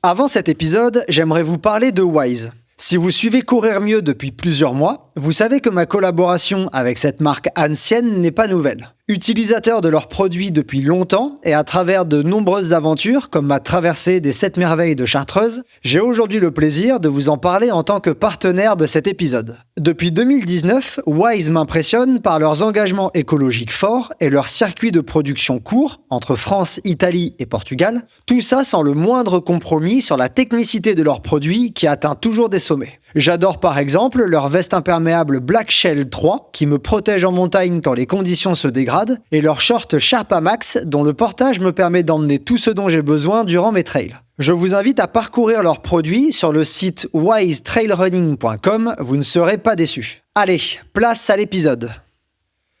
Avant cet épisode, j'aimerais vous parler de Wise. Si vous suivez Courir Mieux depuis plusieurs mois, vous savez que ma collaboration avec cette marque ancienne n'est pas nouvelle. Utilisateur de leurs produits depuis longtemps et à travers de nombreuses aventures comme ma traversée des 7 merveilles de Chartreuse, j'ai aujourd'hui le plaisir de vous en parler en tant que partenaire de cet épisode. Depuis 2019, Wise m'impressionne par leurs engagements écologiques forts et leur circuit de production court entre France, Italie et Portugal, tout ça sans le moindre compromis sur la technicité de leurs produits qui atteint toujours des sommets. J'adore par exemple leur veste imperméable Black Shell 3 qui me protège en montagne quand les conditions se dégradent et leur short Sherpa Max dont le portage me permet d'emmener tout ce dont j'ai besoin durant mes trails. Je vous invite à parcourir leurs produits sur le site wisetrailrunning.com, vous ne serez pas déçus. Allez, place à l'épisode.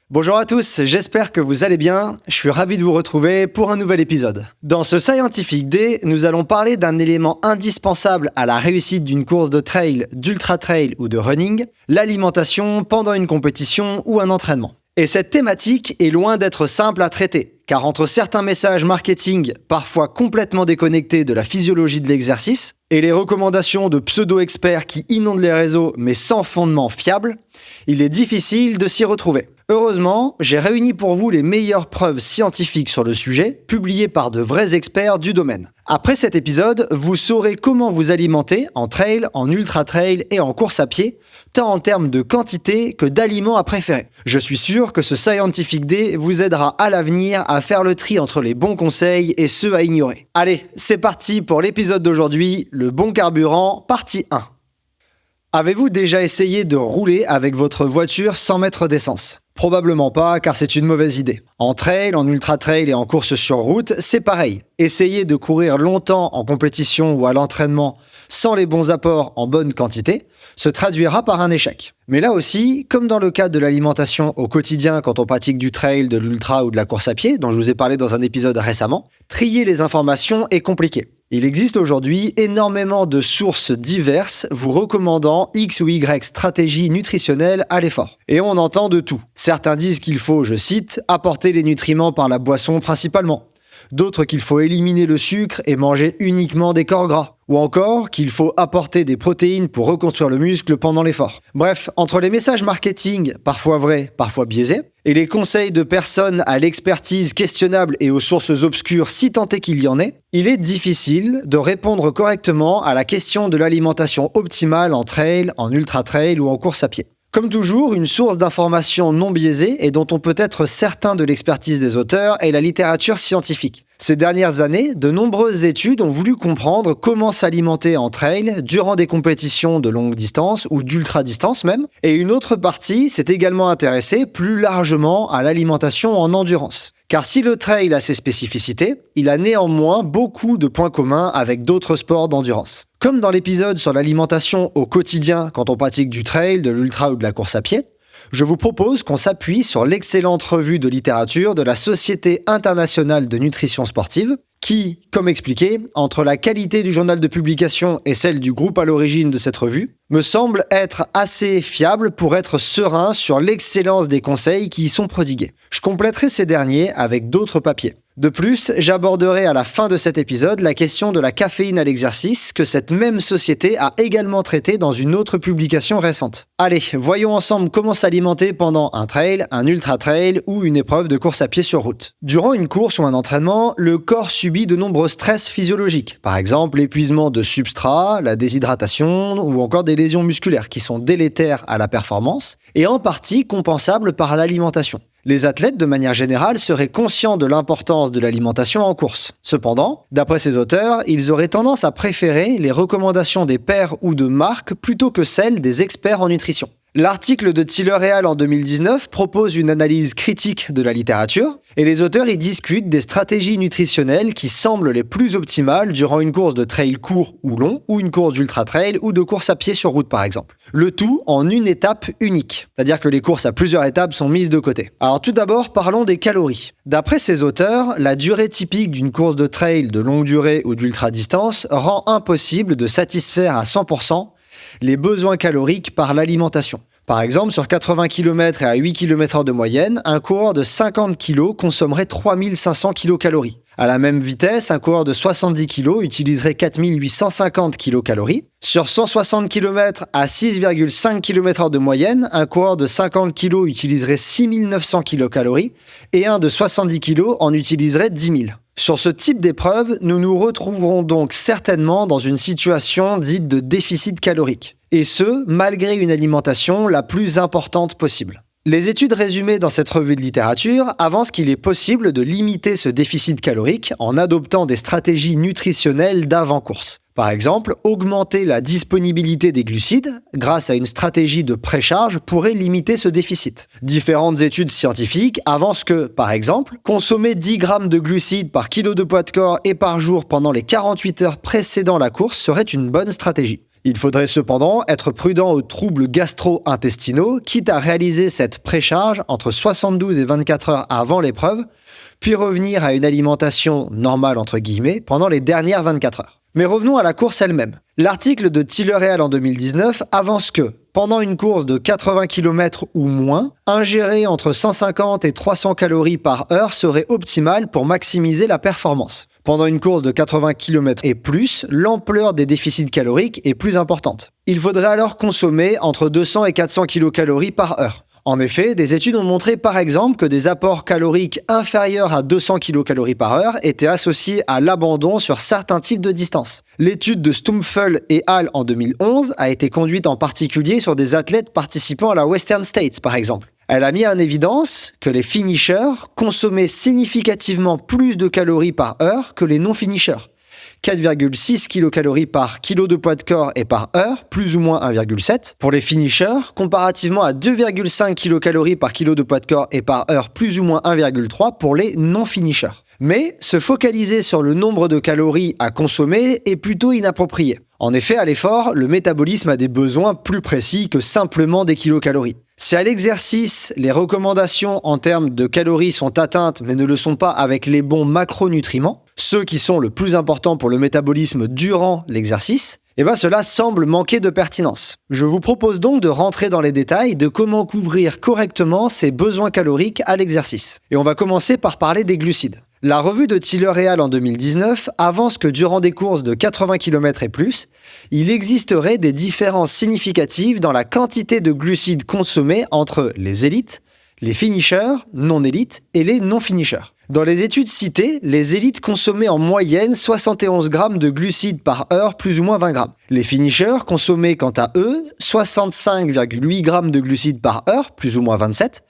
Bonjour à tous, j'espère que vous allez bien, je suis ravi de vous retrouver pour un nouvel épisode. Dans ce Scientific Day, nous allons parler d'un élément indispensable à la réussite d'une course de trail, d'ultra trail ou de running, l'alimentation pendant une compétition ou un entraînement. Et cette thématique est loin d'être simple à traiter, car entre certains messages marketing parfois complètement déconnectés de la physiologie de l'exercice, et les recommandations de pseudo-experts qui inondent les réseaux mais sans fondement fiable, il est difficile de s'y retrouver. Heureusement, j'ai réuni pour vous les meilleures preuves scientifiques sur le sujet, publiées par de vrais experts du domaine. Après cet épisode, vous saurez comment vous alimenter en trail, en ultra trail et en course à pied, tant en termes de quantité que d'aliments à préférer. Je suis sûr que ce Scientific Day vous aidera à l'avenir à faire le tri entre les bons conseils et ceux à ignorer. Allez, c'est parti pour l'épisode d'aujourd'hui, le bon carburant, partie 1. Avez-vous déjà essayé de rouler avec votre voiture sans mettre d'essence ? Probablement pas, car c'est une mauvaise idée. En trail, en ultra trail et en course sur route, c'est pareil. Essayer de courir longtemps en compétition ou à l'entraînement sans les bons apports en bonne quantité se traduira par un échec. Mais là aussi, comme dans le cadre de l'alimentation au quotidien quand on pratique du trail, de l'ultra ou de la course à pied, dont je vous ai parlé dans un épisode récemment, trier les informations est compliqué. Il existe aujourd'hui énormément de sources diverses vous recommandant X ou Y stratégies nutritionnelles à l'effort. Et on entend de tout. Certains disent qu'il faut, je cite, apporter les nutriments par la boisson principalement. D'autres qu'il faut éliminer le sucre et manger uniquement des corps gras. Ou encore qu'il faut apporter des protéines pour reconstruire le muscle pendant l'effort. Bref, entre les messages marketing, parfois vrais, parfois biaisés, et les conseils de personnes à l'expertise questionnable et aux sources obscures si tant est qu'il y en ait, il est difficile de répondre correctement à la question de l'alimentation optimale en trail, en ultra trail ou en course à pied. Comme toujours, une source d'information non biaisée et dont on peut être certain de l'expertise des auteurs est la littérature scientifique. Ces dernières années, de nombreuses études ont voulu comprendre comment s'alimenter en trail durant des compétitions de longue distance ou d'ultra distance même, et une autre partie s'est également intéressée plus largement à l'alimentation en endurance. Car si le trail a ses spécificités, il a néanmoins beaucoup de points communs avec d'autres sports d'endurance. Comme dans l'épisode sur l'alimentation au quotidien quand on pratique du trail, de l'ultra ou de la course à pied, je vous propose qu'on s'appuie sur l'excellente revue de littérature de la Société internationale de nutrition sportive, qui, comme expliqué, entre la qualité du journal de publication et celle du groupe à l'origine de cette revue, me semble être assez fiable pour être serein sur l'excellence des conseils qui y sont prodigués. Je compléterai ces derniers avec d'autres papiers. De plus, j'aborderai à la fin de cet épisode la question de la caféine à l'exercice que cette même société a également traité dans une autre publication récente. Allez, voyons ensemble comment s'alimenter pendant un trail, un ultra trail ou une épreuve de course à pied sur route. Durant une course ou un entraînement, le corps subit de nombreux stress physiologiques. Par exemple, l'épuisement de substrat, la déshydratation ou encore des lésions musculaires qui sont délétères à la performance et en partie compensables par l'alimentation. Les athlètes, de manière générale, seraient conscients de l'importance de l'alimentation en course. Cependant, d'après ces auteurs, ils auraient tendance à préférer les recommandations des pairs ou de marques plutôt que celles des experts en nutrition. L'article de Tiller et al. En 2019 propose une analyse critique de la littérature et les auteurs y discutent des stratégies nutritionnelles qui semblent les plus optimales durant une course de trail court ou long ou une course d'ultra trail ou de course à pied sur route par exemple. Le tout en une étape unique, c'est-à-dire que les courses à plusieurs étapes sont mises de côté. Alors tout d'abord, parlons des calories. D'après ces auteurs, la durée typique d'une course de trail de longue durée ou d'ultra distance rend impossible de satisfaire à 100% les besoins caloriques par l'alimentation. Par exemple, sur 80 km et à 8 km/h de moyenne, un coureur de 50 kg consommerait 3500 kcal. À la même vitesse, un coureur de 70 kg utiliserait 4850 kcal. Sur 160 km à 6,5 km/h de moyenne, un coureur de 50 kg utiliserait 6900 kcal et un de 70 kg en utiliserait 10 000. Sur ce type d'épreuve, nous nous retrouverons donc certainement dans une situation dite de déficit calorique. Et ce, malgré une alimentation la plus importante possible. Les études résumées dans cette revue de littérature avancent qu'il est possible de limiter ce déficit calorique en adoptant des stratégies nutritionnelles d'avant-course. Par exemple, augmenter la disponibilité des glucides grâce à une stratégie de précharge pourrait limiter ce déficit. Différentes études scientifiques avancent que, par exemple, consommer 10 grammes de glucides par kilo de poids de corps et par jour pendant les 48 heures précédant la course serait une bonne stratégie. Il faudrait cependant être prudent aux troubles gastro-intestinaux, quitte à réaliser cette précharge entre 72 et 24 heures avant l'épreuve, puis revenir à une alimentation normale entre guillemets pendant les dernières 24 heures. Mais revenons à la course elle-même. L'article de Tiller et al. En 2019 avance que, pendant une course de 80 km ou moins, ingérer entre 150 et 300 calories par heure serait optimal pour maximiser la performance. Pendant une course de 80 km et plus, l'ampleur des déficits caloriques est plus importante. Il faudrait alors consommer entre 200 et 400 kcal par heure. En effet, des études ont montré par exemple que des apports caloriques inférieurs à 200 kcal par heure étaient associés à l'abandon sur certains types de distances. L'étude de Stumpfel et al. En 2011 a été conduite en particulier sur des athlètes participant à la Western States par exemple. Elle a mis en évidence que les finishers consommaient significativement plus de calories par heure que les non-finishers. 4,6 kcal par kilo de poids de corps et par heure, plus ou moins 1,7 pour les finishers, comparativement à 2,5 kcal par kilo de poids de corps et par heure, plus ou moins 1,3 pour les non-finishers. Mais se focaliser sur le nombre de calories à consommer est plutôt inapproprié. En effet, à l'effort, le métabolisme a des besoins plus précis que simplement des kilocalories. Si à l'exercice, les recommandations en termes de calories sont atteintes mais ne le sont pas avec les bons macronutriments, ceux qui sont le plus importants pour le métabolisme durant l'exercice, cela semble manquer de pertinence. Je vous propose donc de rentrer dans les détails de comment couvrir correctement ces besoins caloriques à l'exercice. Et on va commencer par parler des glucides. La revue de Tiller et al. En 2019 avance que durant des courses de 80 km et plus, il existerait des différences significatives dans la quantité de glucides consommés entre les élites, les finishers, non-élites et les non-finishers. Dans les études citées, les élites consommaient en moyenne 71 grammes de glucides par heure, plus ou moins 20 grammes. Les finishers consommaient quant à eux 65,8 grammes de glucides par heure, plus ou moins 27,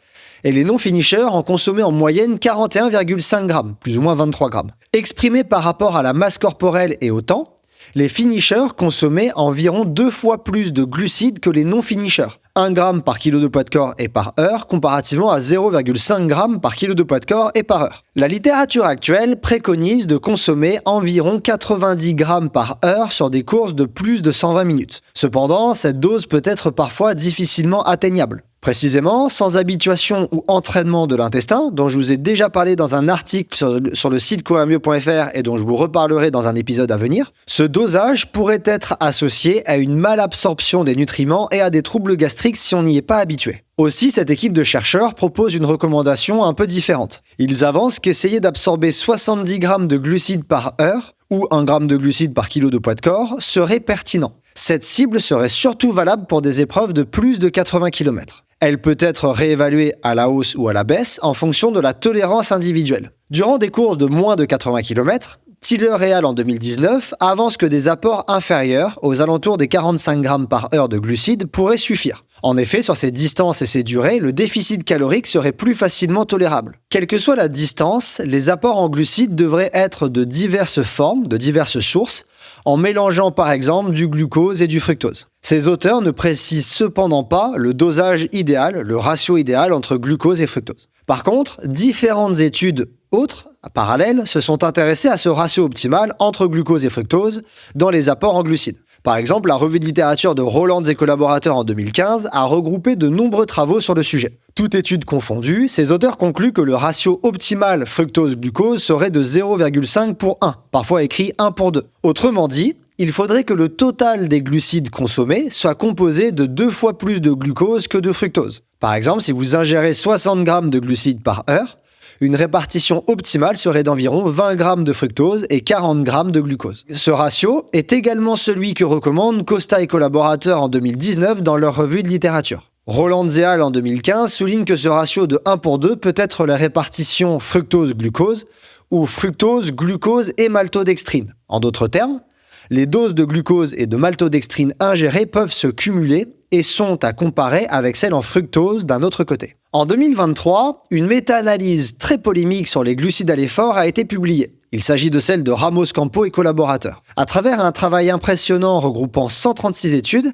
et les non-finishers en consommaient en moyenne 41,5 grammes, plus ou moins 23 grammes. Exprimé par rapport à la masse corporelle et au temps, les finishers consommaient environ 2 fois plus de glucides que les non-finishers, 1 gramme par kilo de poids de corps et par heure, comparativement à 0,5 g par kilo de poids de corps et par heure. La littérature actuelle préconise de consommer environ 90 grammes par heure sur des courses de plus de 120 minutes. Cependant, cette dose peut être parfois difficilement atteignable. Précisément, sans habituation ou entraînement de l'intestin, dont je vous ai déjà parlé dans un article sur le site courermieux.fr et dont je vous reparlerai dans un épisode à venir, ce dosage pourrait être associé à une malabsorption des nutriments et à des troubles gastriques si on n'y est pas habitué. Aussi, cette équipe de chercheurs propose une recommandation un peu différente. Ils avancent qu'essayer d'absorber 70 grammes de glucides par heure ou 1 gramme de glucides par kilo de poids de corps serait pertinent. Cette cible serait surtout valable pour des épreuves de plus de 80 km. Elle peut être réévaluée à la hausse ou à la baisse en fonction de la tolérance individuelle. Durant des courses de moins de 80 km, Tiller et al. En 2019 avance que des apports inférieurs, aux alentours des 45 grammes par heure de glucides, pourraient suffire. En effet, sur ces distances et ces durées, le déficit calorique serait plus facilement tolérable. Quelle que soit la distance, les apports en glucides devraient être de diverses formes, de diverses sources, en mélangeant par exemple du glucose et du fructose. Ces auteurs ne précisent cependant pas le dosage idéal, le ratio idéal entre glucose et fructose. Par contre, différentes études autres, parallèles, se sont intéressées à ce ratio optimal entre glucose et fructose dans les apports en glucides. Par exemple, la revue de littérature de Roland et collaborateurs en 2015 a regroupé de nombreux travaux sur le sujet. Toute étude confondue, ces auteurs concluent que le ratio optimal fructose-glucose serait de 0,5 pour 1, parfois écrit 1 pour 2. Autrement dit, il faudrait que le total des glucides consommés soit composé de 2 fois plus de glucose que de fructose. Par exemple, si vous ingérez 60 grammes de glucides par heure, Une répartition optimale serait d'environ 20 g de fructose et 40 g de glucose. Ce ratio est également celui que recommandent Costa et collaborateurs en 2019 dans leur revue de littérature. Roland Zéal en 2015 souligne que ce ratio de 1 pour 2 peut être la répartition fructose-glucose ou fructose-glucose et maltodextrine. En d'autres termes, les doses de glucose et de maltodextrine ingérées peuvent se cumuler et sont à comparer avec celles en fructose d'un autre côté. En 2023, une méta-analyse très polémique sur les glucides à l'effort a été publiée. Il s'agit de celle de Ramos Campo et collaborateurs. À travers un travail impressionnant regroupant 136 études,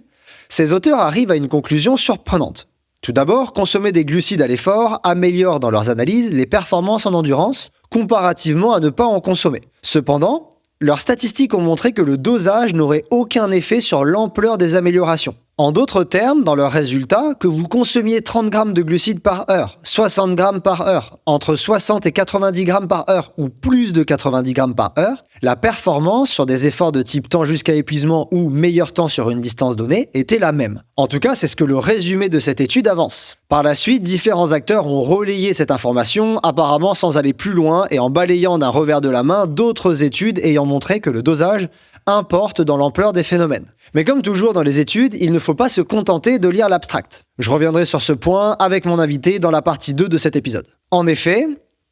ces auteurs arrivent à une conclusion surprenante. Tout d'abord, consommer des glucides à l'effort améliore dans leurs analyses les performances en endurance, comparativement à ne pas en consommer. Cependant, leurs statistiques ont montré que le dosage n'aurait aucun effet sur l'ampleur des améliorations. En d'autres termes, dans leurs résultats, que vous consommiez 30 g de glucides par heure, 60 g par heure, entre 60 et 90 g par heure ou plus de 90 g par heure, la performance sur des efforts de type temps jusqu'à épuisement ou meilleur temps sur une distance donnée était la même. En tout cas, c'est ce que le résumé de cette étude avance. Par la suite, différents acteurs ont relayé cette information, apparemment sans aller plus loin et en balayant d'un revers de la main d'autres études ayant montré que le dosage importe dans l'ampleur des phénomènes. Mais comme toujours dans les études, il ne faut pas se contenter de lire l'abstract. Je reviendrai sur ce point avec mon invité dans la partie 2 de cet épisode. En effet,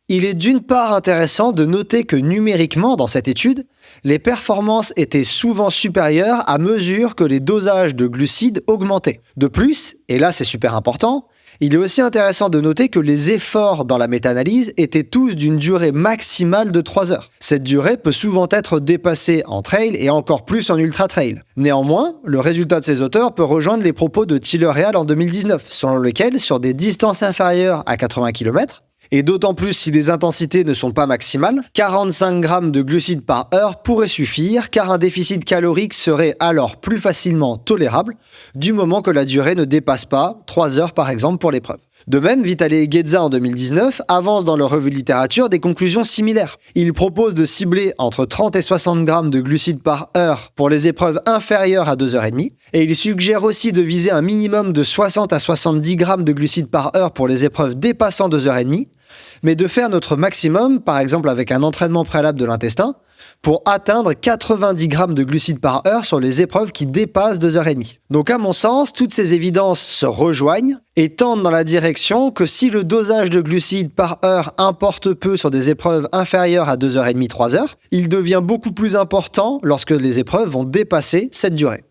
il est d'une part intéressant de noter que numériquement dans cette étude, les performances étaient souvent supérieures à mesure que les dosages de glucides augmentaient. De plus, et là c'est super important, il est aussi intéressant de noter que les efforts dans la méta-analyse étaient tous d'une durée maximale de 3 heures. Cette durée peut souvent être dépassée en trail et encore plus en ultra-trail. Néanmoins, le résultat de ces auteurs peut rejoindre les propos de Tiller et al. En 2019, selon lesquels, sur des distances inférieures à 80 km, et d'autant plus si les intensités ne sont pas maximales, 45 g de glucides par heure pourrait suffire car un déficit calorique serait alors plus facilement tolérable du moment que la durée ne dépasse pas 3 heures par exemple pour l'épreuve. De même, Vitale et Ghezza en 2019 avancent dans leur revue de littérature des conclusions similaires. Ils proposent de cibler entre 30 et 60 g de glucides par heure pour les épreuves inférieures à 2h30 et ils suggèrent aussi de viser un minimum de 60 à 70 g de glucides par heure pour les épreuves dépassant 2h30, mais de faire notre maximum, par exemple avec un entraînement préalable de l'intestin, pour atteindre 90 g de glucides par heure sur les épreuves qui dépassent 2h30. Donc à mon sens, toutes ces évidences se rejoignent et tendent dans la direction que si le dosage de glucides par heure importe peu sur des épreuves inférieures à 2h30, 3h, il devient beaucoup plus important lorsque les épreuves vont dépasser cette durée.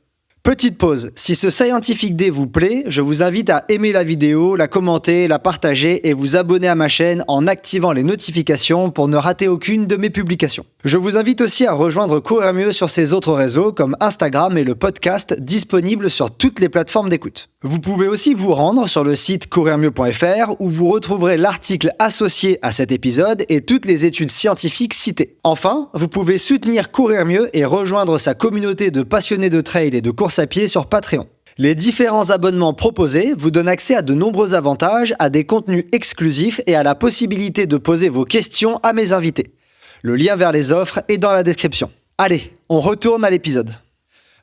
Petite pause, si ce Scientific Day vous plaît, je vous invite à aimer la vidéo, la commenter, la partager et vous abonner à ma chaîne en activant les notifications pour ne rater aucune de mes publications. Je vous invite aussi à rejoindre Courir Mieux sur ses autres réseaux comme Instagram et le podcast disponible sur toutes les plateformes d'écoute. Vous pouvez aussi vous rendre sur le site courirmieux.fr où vous retrouverez l'article associé à cet épisode et toutes les études scientifiques citées. Enfin, vous pouvez soutenir Courir Mieux et rejoindre sa communauté de passionnés de trail et de course à pied sur Patreon. Les différents abonnements proposés vous donnent accès à de nombreux avantages, à des contenus exclusifs et à la possibilité de poser vos questions à mes invités. Le lien vers les offres est dans la description. Allez, on retourne à l'épisode.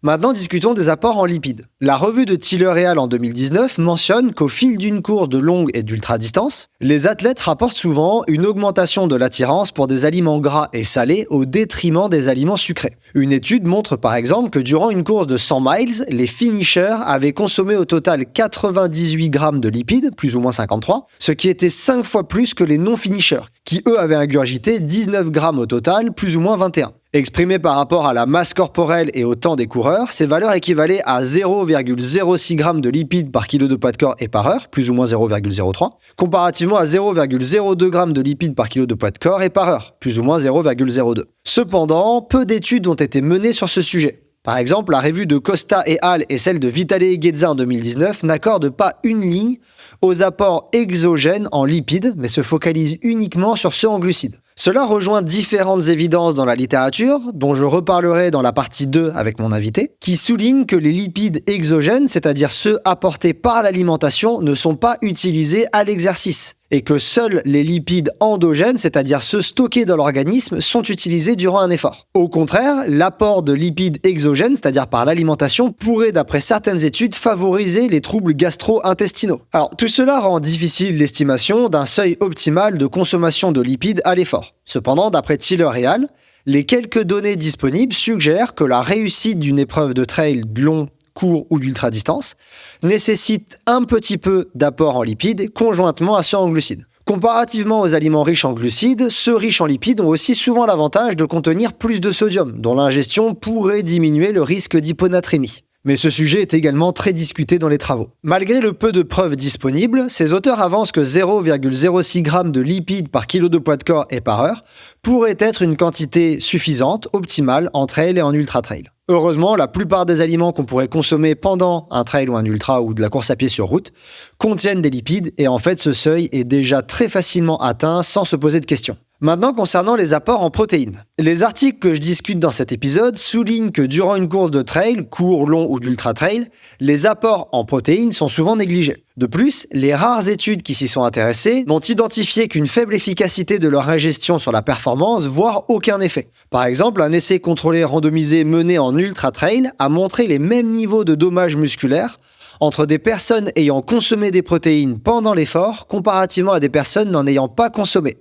Maintenant, discutons des apports en lipides. La revue de Tiller et al. En 2019 mentionne qu'au fil d'une course de longue et d'ultra-distance, les athlètes rapportent souvent une augmentation de l'attirance pour des aliments gras et salés au détriment des aliments sucrés. Une étude montre par exemple que durant une course de 100 miles, les finishers avaient consommé au total 98 g de lipides, plus ou moins 53, ce qui était 5 fois plus que les non-finishers, qui eux avaient ingurgité 19 g au total, plus ou moins 21. Exprimé par rapport à la masse corporelle et au temps des coureurs, ces valeurs équivalaient à 0,06 g de lipides par kilo de poids de corps et par heure, plus ou moins 0,03, comparativement à 0,02 g de lipides par kilo de poids de corps et par heure, plus ou moins 0,02. Cependant, peu d'études ont été menées sur ce sujet. Par exemple, la revue de Costa et al. Et celle de Vitale et Ghezza en 2019 n'accordent pas une ligne aux apports exogènes en lipides, mais se focalisent uniquement sur ceux en glucides. Cela rejoint différentes évidences dans la littérature, dont je reparlerai dans la partie 2 avec mon invité, qui soulignent que les lipides exogènes, c'est-à-dire ceux apportés par l'alimentation, ne sont pas utilisés à l'exercice. et que seuls les lipides endogènes, c'est-à-dire ceux stockés dans l'organisme, sont utilisés durant un effort. Au contraire, l'apport de lipides exogènes, c'est-à-dire par l'alimentation, pourrait, d'après certaines études, favoriser les troubles gastro-intestinaux. Alors, tout cela rend difficile l'estimation d'un seuil optimal de consommation de lipides à l'effort. Cependant, d'après Tiller et al., les quelques données disponibles suggèrent que la réussite d'une épreuve de trail long, court ou d'ultra-distance nécessite un petit peu d'apport en lipides conjointement à ceux en glucides. Comparativement aux aliments riches en glucides, ceux riches en lipides ont aussi souvent l'avantage de contenir plus de sodium, dont l'ingestion pourrait diminuer le risque d'hyponatrémie. Mais ce sujet est également très discuté dans les travaux. Malgré le peu de preuves disponibles, ces auteurs avancent que 0,06 g de lipides par kilo de poids de corps et par heure pourrait être une quantité suffisante, optimale, en trail et en ultra-trail. Heureusement, la plupart des aliments qu'on pourrait consommer pendant un trail ou un ultra ou de la course à pied sur route contiennent des lipides et en fait ce seuil est déjà très facilement atteint sans se poser de questions. Maintenant, concernant les apports en protéines. Les articles que je discute dans cet épisode soulignent que durant une course de trail, court, long ou d'ultra-trail, les apports en protéines sont souvent négligés. De plus, les rares études qui s'y sont intéressées n'ont identifié qu'une faible efficacité de leur ingestion sur la performance, voire aucun effet. Par exemple, un essai contrôlé randomisé mené en ultra-trail a montré les mêmes niveaux de dommages musculaires entre des personnes ayant consommé des protéines pendant l'effort comparativement à des personnes n'en ayant pas consommé.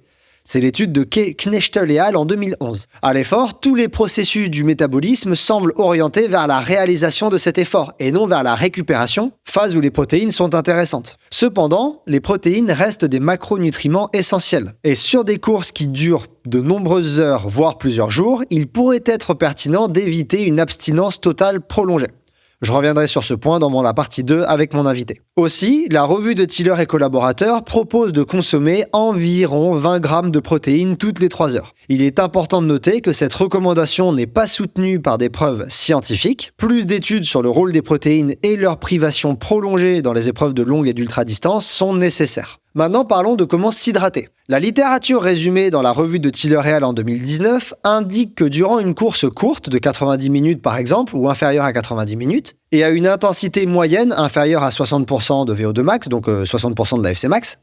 C'est l'étude de Knechtel et al. En 2011. À l'effort, tous les processus du métabolisme semblent orientés vers la réalisation de cet effort et non vers la récupération, phase où les protéines sont intéressantes. Cependant, les protéines restent des macronutriments essentiels. Et sur des courses qui durent de nombreuses heures, voire plusieurs jours, il pourrait être pertinent d'éviter une abstinence totale prolongée. Je reviendrai sur ce point dans la partie 2 avec mon invité. Aussi, la revue de Tiller et collaborateurs propose de consommer environ 20 grammes de protéines toutes les 3 heures. Il est important de noter que cette recommandation n'est pas soutenue par des preuves scientifiques. Plus d'études sur le rôle des protéines et leur privation prolongée dans les épreuves de longue et d'ultra-distance sont nécessaires. Maintenant, parlons de comment s'hydrater. La littérature résumée dans la revue de Tiller et al. En 2019 indique que durant une course courte de 90 minutes par exemple, ou inférieure à 90 minutes, et à une intensité moyenne inférieure à 60% de VO2 max, donc 60% de la FC max,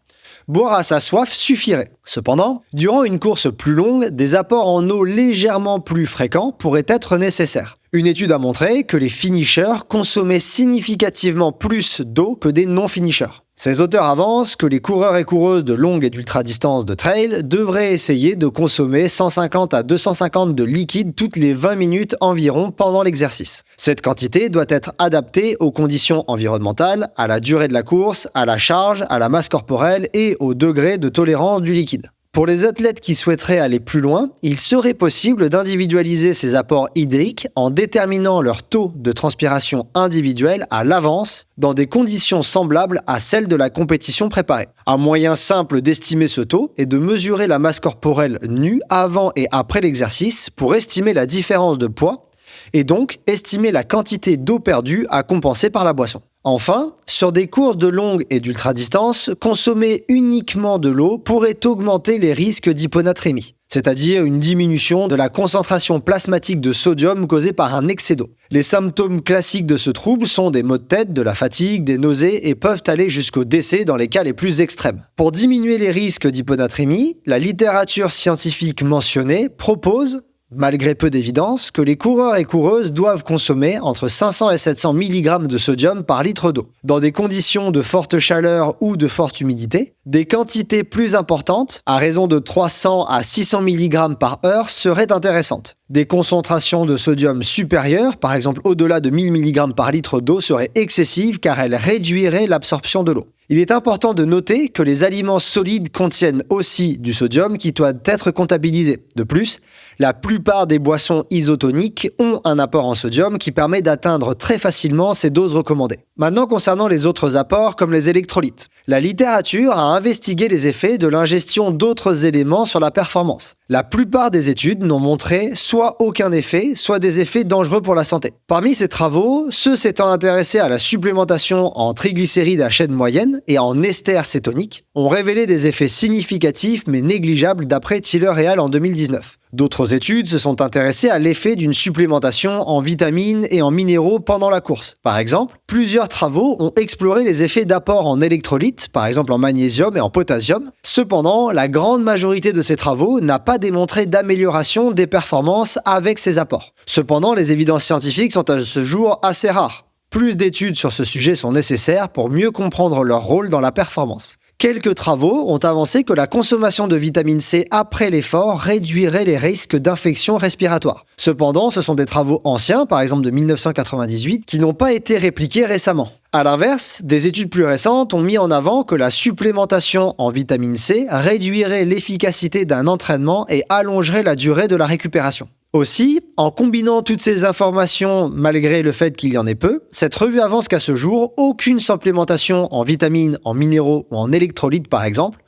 boire à sa soif suffirait. Cependant, durant une course plus longue, des apports en eau légèrement plus fréquents pourraient être nécessaires. Une étude a montré que les finishers consommaient significativement plus d'eau que des non-finishers. Ces auteurs avancent que les coureurs et coureuses de longue et d'ultra-distance de trail devraient essayer de consommer 150 à 250 de liquide toutes les 20 minutes environ pendant l'exercice. Cette quantité doit être adaptée aux conditions environnementales, à la durée de la course, à la charge, à la masse corporelle et au degré de tolérance du liquide. Pour les athlètes qui souhaiteraient aller plus loin, il serait possible d'individualiser ces apports hydriques en déterminant leur taux de transpiration individuel à l'avance dans des conditions semblables à celles de la compétition préparée. Un moyen simple d'estimer ce taux est de mesurer la masse corporelle nue avant et après l'exercice pour estimer la différence de poids et donc estimer la quantité d'eau perdue à compenser par la boisson. Enfin, sur des courses de longue et d'ultra-distance, consommer uniquement de l'eau pourrait augmenter les risques d'hyponatrémie, c'est-à-dire une diminution de la concentration plasmatique de sodium causée par un excès d'eau. Les symptômes classiques de ce trouble sont des maux de tête, de la fatigue, des nausées et peuvent aller jusqu'au décès dans les cas les plus extrêmes. Pour diminuer les risques d'hyponatrémie, la littérature scientifique mentionnée propose, malgré peu d'évidence, que les coureurs et coureuses doivent consommer entre 500 et 700 mg de sodium par litre d'eau. Dans des conditions de forte chaleur ou de forte humidité, des quantités plus importantes, à raison de 300 à 600 mg par heure, seraient intéressantes. Des concentrations de sodium supérieures, par exemple au-delà de 1000 mg par litre d'eau, seraient excessives car elles réduiraient l'absorption de l'eau. Il est important de noter que les aliments solides contiennent aussi du sodium qui doit être comptabilisé. De plus, la plupart des boissons isotoniques ont un apport en sodium qui permet d'atteindre très facilement ces doses recommandées. Maintenant, concernant les autres apports comme les électrolytes. La littérature a investigué les effets de l'ingestion d'autres éléments sur la performance. La plupart des études n'ont montré soit aucun effet, soit des effets dangereux pour la santé. Parmi ces travaux, ceux s'étant intéressés à la supplémentation en triglycérides à chaîne moyenne et en esters cétoniques ont révélé des effets significatifs mais négligeables d'après Tiller et al. En 2019. D'autres études se sont intéressées à l'effet d'une supplémentation en vitamines et en minéraux pendant la course. Par exemple, plusieurs travaux ont exploré les effets d'apport en électrolytes, par exemple en magnésium et en potassium. Cependant, la grande majorité de ces travaux n'a pas démontré d'amélioration des performances avec ces apports. Cependant, les évidences scientifiques sont à ce jour assez rares. Plus d'études sur ce sujet sont nécessaires pour mieux comprendre leur rôle dans la performance. Quelques travaux ont avancé que la consommation de vitamine C après l'effort réduirait les risques d'infections respiratoires. Cependant, ce sont des travaux anciens, par exemple de 1998, qui n'ont pas été répliqués récemment. A l'inverse, des études plus récentes ont mis en avant que la supplémentation en vitamine C réduirait l'efficacité d'un entraînement et allongerait la durée de la récupération. Aussi, en combinant toutes ces informations, malgré le fait qu'il y en ait peu, cette revue avance qu'à ce jour, aucune supplémentation en vitamines, en minéraux ou en électrolytes par exemple,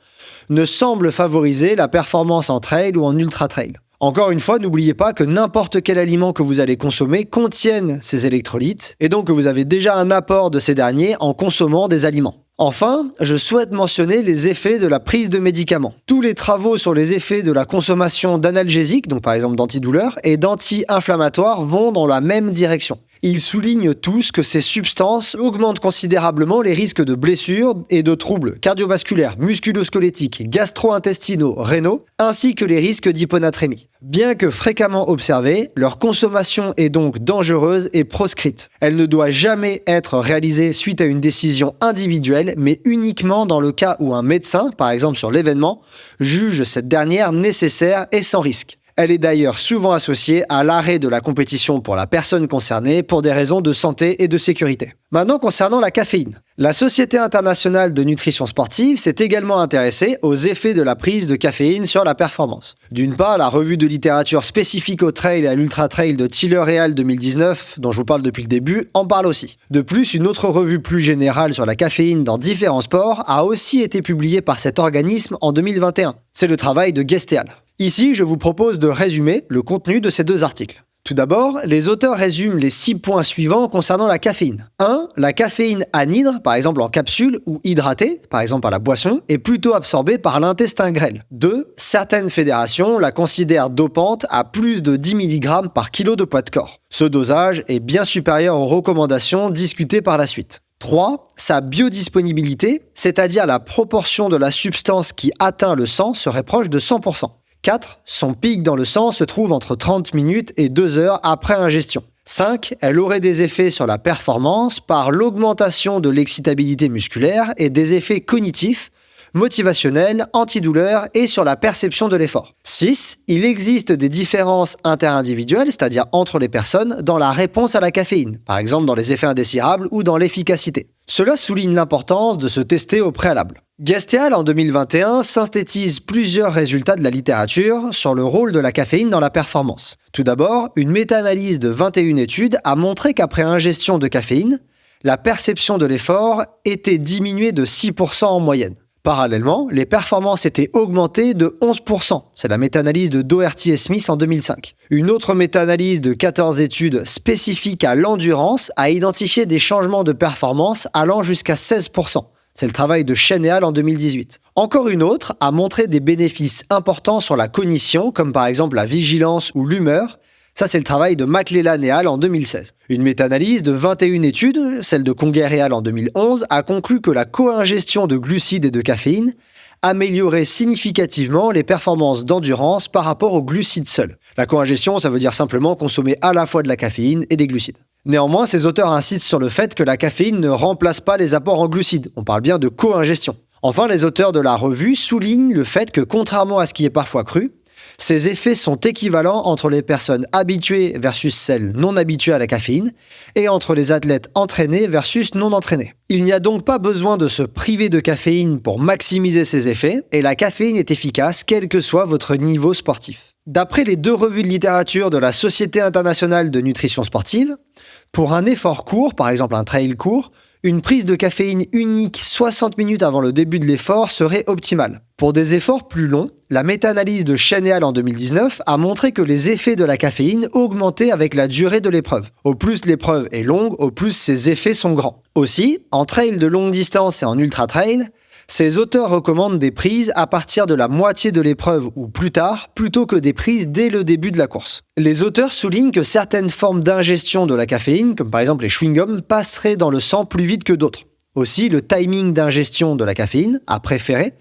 ne semble favoriser la performance en trail ou en ultra-trail. Encore une fois, n'oubliez pas que n'importe quel aliment que vous allez consommer contienne ces électrolytes, et donc que vous avez déjà un apport de ces derniers en consommant des aliments. Enfin, je souhaite mentionner les effets de la prise de médicaments. Tous les travaux sur les effets de la consommation d'analgésiques, donc par exemple d'antidouleurs, et d'anti-inflammatoires vont dans la même direction. Ils soulignent tous que ces substances augmentent considérablement les risques de blessures et de troubles cardiovasculaires, musculo-squelettiques, gastro-intestinaux, rénaux, ainsi que les risques d'hyponatrémie. Bien que fréquemment observée, leur consommation est donc dangereuse et proscrite. Elle ne doit jamais être réalisée suite à une décision individuelle, mais uniquement dans le cas où un médecin, par exemple sur l'événement, juge cette dernière nécessaire et sans risque. Elle est d'ailleurs souvent associée à l'arrêt de la compétition pour la personne concernée pour des raisons de santé et de sécurité. Maintenant, concernant la caféine. La Société internationale de nutrition sportive s'est également intéressée aux effets de la prise de caféine sur la performance. D'une part, la revue de littérature spécifique au trail et à l'ultra-trail de Tiller et al. 2019, dont je vous parle depuis le début, en parle aussi. De plus, une autre revue plus générale sur la caféine dans différents sports a aussi été publiée par cet organisme en 2021. C'est le travail de Guest et al. Ici, je vous propose de résumer le contenu de ces deux articles. Tout d'abord, les auteurs résument les 6 points suivants concernant la caféine. 1. La caféine anhydre, par exemple en capsule, ou hydratée, par exemple par la boisson, est plutôt absorbée par l'intestin grêle. 2. Certaines fédérations la considèrent dopante à plus de 10 mg par kilo de poids de corps. Ce dosage est bien supérieur aux recommandations discutées par la suite. 3. Sa biodisponibilité, c'est-à-dire la proportion de la substance qui atteint le sang, serait proche de 100%. 4. Son pic dans le sang se trouve entre 30 minutes et 2 heures après ingestion. 5. Elle aurait des effets sur la performance par l'augmentation de l'excitabilité musculaire et des effets cognitifs, motivationnels, antidouleurs et sur la perception de l'effort. 6. Il existe des différences interindividuelles, c'est-à-dire entre les personnes, dans la réponse à la caféine, par exemple dans les effets indésirables ou dans l'efficacité. Cela souligne l'importance de se tester au préalable. Guest et al. En 2021 synthétise plusieurs résultats de la littérature sur le rôle de la caféine dans la performance. Tout d'abord, une méta-analyse de 21 études a montré qu'après ingestion de caféine, la perception de l'effort était diminuée de 6% en moyenne. Parallèlement, les performances étaient augmentées de 11%. C'est la méta-analyse de Doherty et Smith en 2005. Une autre méta-analyse de 14 études spécifiques à l'endurance a identifié des changements de performance allant jusqu'à 16%. C'est le travail de Chen et al. En 2018. Encore une autre a montré des bénéfices importants sur la cognition, comme par exemple la vigilance ou l'humeur. Ça, c'est le travail de McClellan et al. En 2016. Une méta-analyse de 21 études, celle de Conger et al. En 2011, a conclu que la co-ingestion de glucides et de caféine améliorait significativement les performances d'endurance par rapport aux glucides seuls. La co-ingestion, ça veut dire simplement consommer à la fois de la caféine et des glucides. Néanmoins, ces auteurs insistent sur le fait que la caféine ne remplace pas les apports en glucides. On parle bien de co-ingestion. Enfin, les auteurs de la revue soulignent le fait que, contrairement à ce qui est parfois cru, ces effets sont équivalents entre les personnes habituées versus celles non habituées à la caféine et entre les athlètes entraînés versus non entraînés. Il n'y a donc pas besoin de se priver de caféine pour maximiser ses effets et la caféine est efficace quel que soit votre niveau sportif. D'après les 2 revues de littérature de la Société internationale de nutrition sportive, pour un effort court, par exemple un trail court, Une prise de caféine unique 60 minutes avant le début de l'effort serait optimale. Pour des efforts plus longs, la méta-analyse de Chen et al. En 2019 a montré que les effets de la caféine augmentaient avec la durée de l'épreuve. Au plus l'épreuve est longue, au plus ses effets sont grands. Aussi, en trail de longue distance et en ultra-trail, ces auteurs recommandent des prises à partir de la moitié de l'épreuve ou plus tard, plutôt que des prises dès le début de la course. Les auteurs soulignent que certaines formes d'ingestion de la caféine, comme par exemple les chewing-gums, passeraient dans le sang plus vite que d'autres. Aussi, le timing d'ingestion de la caféine, à préférer,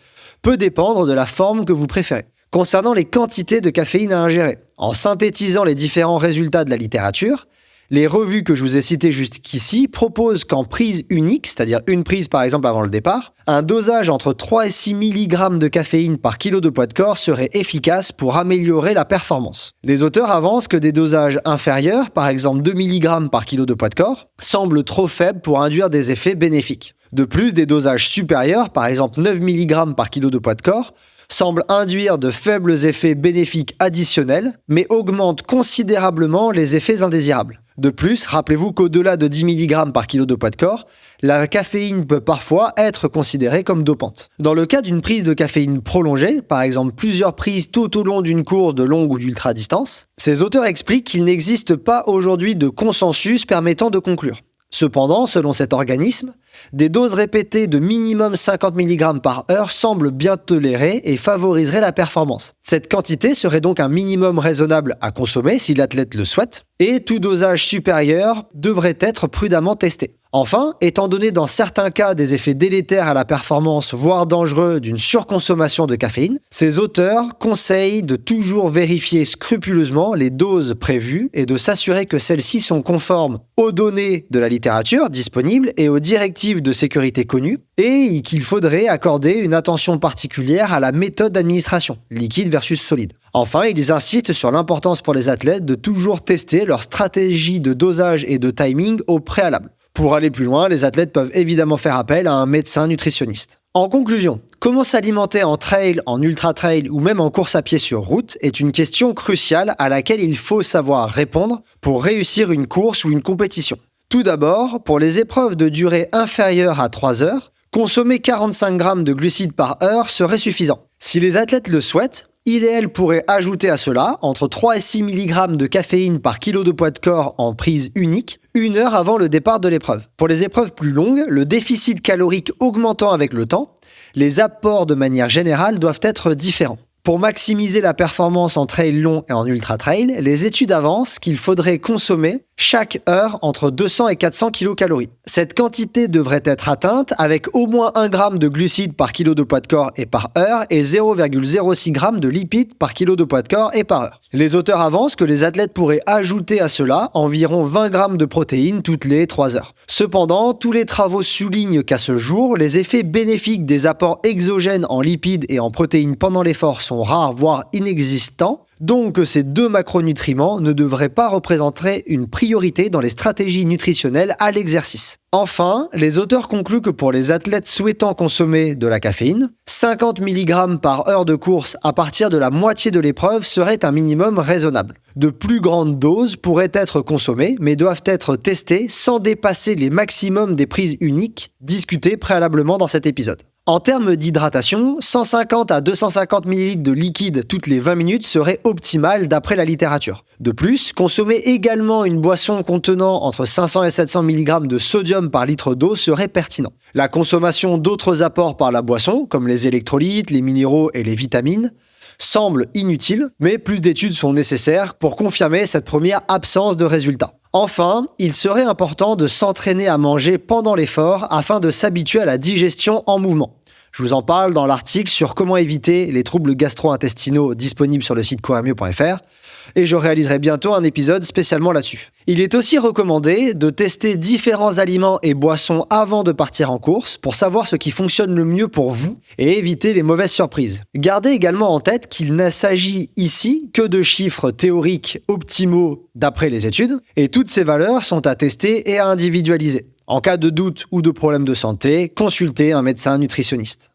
peut dépendre de la forme que vous préférez. Concernant les quantités de caféine à ingérer, en synthétisant les différents résultats de la littérature, les revues que je vous ai citées jusqu'ici proposent qu'en prise unique, c'est-à-dire une prise par exemple avant le départ, un dosage entre 3 et 6 mg de caféine par kilo de poids de corps serait efficace pour améliorer la performance. Les auteurs avancent que des dosages inférieurs, par exemple 2 mg par kilo de poids de corps, semblent trop faibles pour induire des effets bénéfiques. De plus, des dosages supérieurs, par exemple 9 mg par kilo de poids de corps, semblent induire de faibles effets bénéfiques additionnels, mais augmentent considérablement les effets indésirables. De plus, rappelez-vous qu'au-delà de 10 mg par kilo de poids de corps, la caféine peut parfois être considérée comme dopante. Dans le cas d'une prise de caféine prolongée, par exemple plusieurs prises tout au long d'une course de longue ou d'ultra distance, ces auteurs expliquent qu'il n'existe pas aujourd'hui de consensus permettant de conclure. Cependant, selon cet organisme, des doses répétées de minimum 50 mg par heure semblent bien tolérées et favoriseraient la performance. Cette quantité serait donc un minimum raisonnable à consommer si l'athlète le souhaite, et tout dosage supérieur devrait être prudemment testé. Enfin, étant donné dans certains cas des effets délétères à la performance, voire dangereux d'une surconsommation de caféine, ces auteurs conseillent de toujours vérifier scrupuleusement les doses prévues et de s'assurer que celles-ci sont conformes aux données de la littérature disponible et aux directives de sécurité connues, et qu'il faudrait accorder une attention particulière à la méthode d'administration, liquide versus solide. Enfin, ils insistent sur l'importance pour les athlètes de toujours tester leur stratégie de dosage et de timing au préalable. Pour aller plus loin, les athlètes peuvent évidemment faire appel à un médecin nutritionniste. En conclusion, comment s'alimenter en trail, en ultra-trail ou même en course à pied sur route est une question cruciale à laquelle il faut savoir répondre pour réussir une course ou une compétition. Tout d'abord, pour les épreuves de durée inférieure à 3 heures, consommer 45 g de glucides par heure serait suffisant. Si les athlètes le souhaitent, il et elle pourraient ajouter à cela entre 3 et 6 mg de caféine par kilo de poids de corps en prise unique, 1 heure avant le départ de l'épreuve. Pour les épreuves plus longues, le déficit calorique augmentant avec le temps, les apports de manière générale doivent être différents. Pour maximiser la performance en trail long et en ultra-trail, les études avancent qu'il faudrait consommer chaque heure entre 200 et 400 kcal. Cette quantité devrait être atteinte avec au moins 1 g de glucides par kilo de poids de corps et par heure et 0,06 g de lipides par kilo de poids de corps et par heure. Les auteurs avancent que les athlètes pourraient ajouter à cela environ 20 g de protéines toutes les 3 heures. Cependant, tous les travaux soulignent qu'à ce jour, les effets bénéfiques des apports exogènes en lipides et en protéines pendant l'effort sont rares voire inexistants, donc ces deux macronutriments ne devraient pas représenter une priorité dans les stratégies nutritionnelles à l'exercice. Enfin, les auteurs concluent que pour les athlètes souhaitant consommer de la caféine, 50 mg par heure de course à partir de la moitié de l'épreuve serait un minimum raisonnable. De plus grandes doses pourraient être consommées, mais doivent être testées sans dépasser les maximums des prises uniques discutées préalablement dans cet épisode. En termes d'hydratation, 150 à 250 ml de liquide toutes les 20 minutes serait optimal d'après la littérature. De plus, consommer également une boisson contenant entre 500 et 700 mg de sodium par litre d'eau serait pertinent. La consommation d'autres apports par la boisson, comme les électrolytes, les minéraux et les vitamines, semble inutile, mais plus d'études sont nécessaires pour confirmer cette première absence de résultats. Enfin, il serait important de s'entraîner à manger pendant l'effort afin de s'habituer à la digestion en mouvement. Je vous en parle dans l'article sur comment éviter les troubles gastro-intestinaux disponible sur le site courirmieux.fr et je réaliserai bientôt un épisode spécialement là-dessus. Il est aussi recommandé de tester différents aliments et boissons avant de partir en course pour savoir ce qui fonctionne le mieux pour vous et éviter les mauvaises surprises. Gardez également en tête qu'il ne s'agit ici que de chiffres théoriques optimaux d'après les études et toutes ces valeurs sont à tester et à individualiser. En cas de doute ou de problème de santé, consultez un médecin nutritionniste.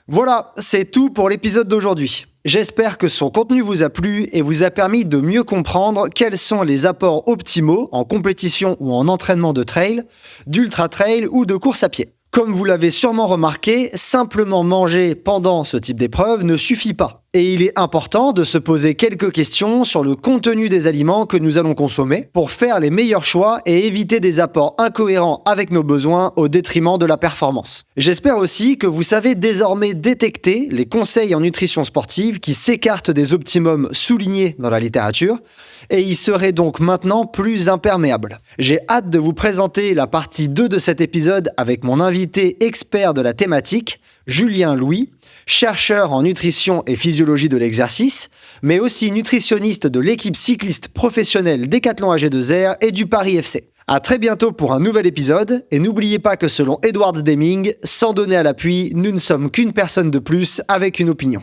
Voilà, c'est tout pour l'épisode d'aujourd'hui. J'espère que son contenu vous a plu et vous a permis de mieux comprendre quels sont les apports optimaux en compétition ou en entraînement de trail, d'ultra trail ou de course à pied. Comme vous l'avez sûrement remarqué, simplement manger pendant ce type d'épreuve ne suffit pas. Et il est important de se poser quelques questions sur le contenu des aliments que nous allons consommer pour faire les meilleurs choix et éviter des apports incohérents avec nos besoins au détriment de la performance. J'espère aussi que vous savez désormais détecter les conseils en nutrition sportive qui s'écartent des optimums soulignés dans la littérature et y seraient donc maintenant plus imperméables. J'ai hâte de vous présenter la partie 2 de cet épisode avec mon invité expert de la thématique, Julien Louis, chercheur en nutrition et physiologie de l'exercice, mais aussi nutritionniste de l'équipe cycliste professionnelle Décathlon AG2R et du Paris FC. À très bientôt pour un nouvel épisode, et n'oubliez pas que selon Edwards Deming, sans donner à l'appui, nous ne sommes qu'une personne de plus avec une opinion.